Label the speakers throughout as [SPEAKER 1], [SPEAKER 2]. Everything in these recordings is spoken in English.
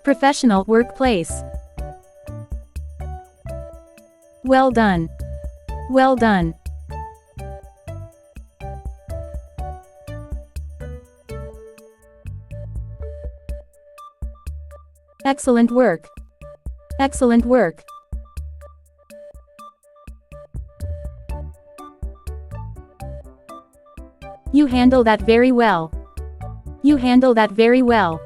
[SPEAKER 1] Professional workplace. Well done. Well done. Excellent work. Excellent work. You handle that very well. You handle that very well.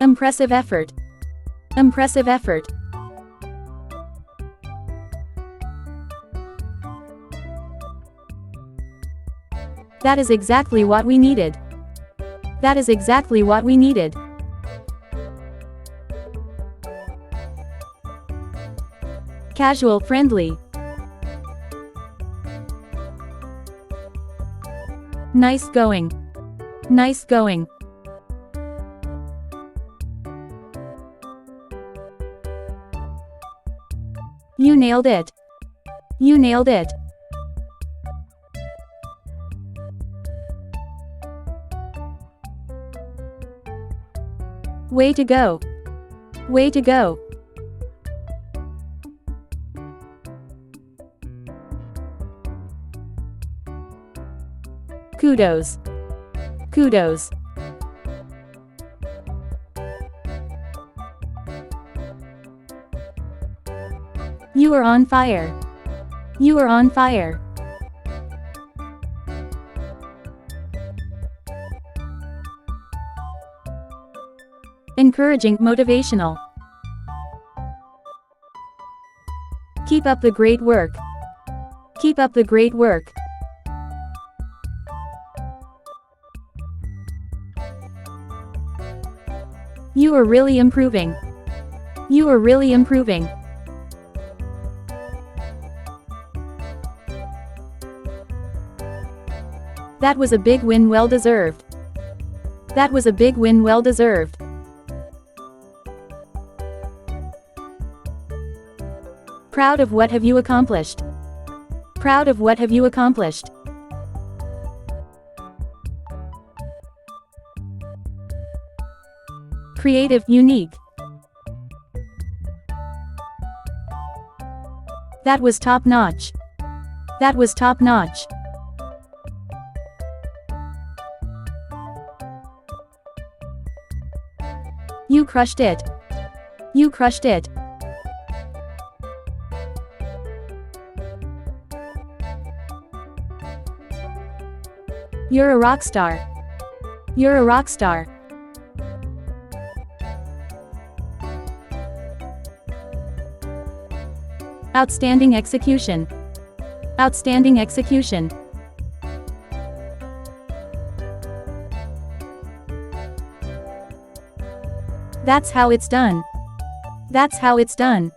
[SPEAKER 1] Impressive effort. Impressive effort. That is exactly what we needed. That is exactly what we needed. Casual, friendly. Nice going. Nice going. You nailed it. You nailed it. Way to go. Way to go. Kudos. Kudos. You are on fire. You are on fire. Encouraging, motivational. Keep up the great work. Keep up the great work. You are really improving. You are really improving. That was a big win, well deserved. That was a big win, well deserved. Proud of what have you accomplished? Proud of what have you accomplished? Creative, unique. That was top-notch. That was top-notch. You crushed it. You crushed it. You're a rock star. You're a rock star. Outstanding execution. Outstanding execution. That's how it's done. That's how it's done.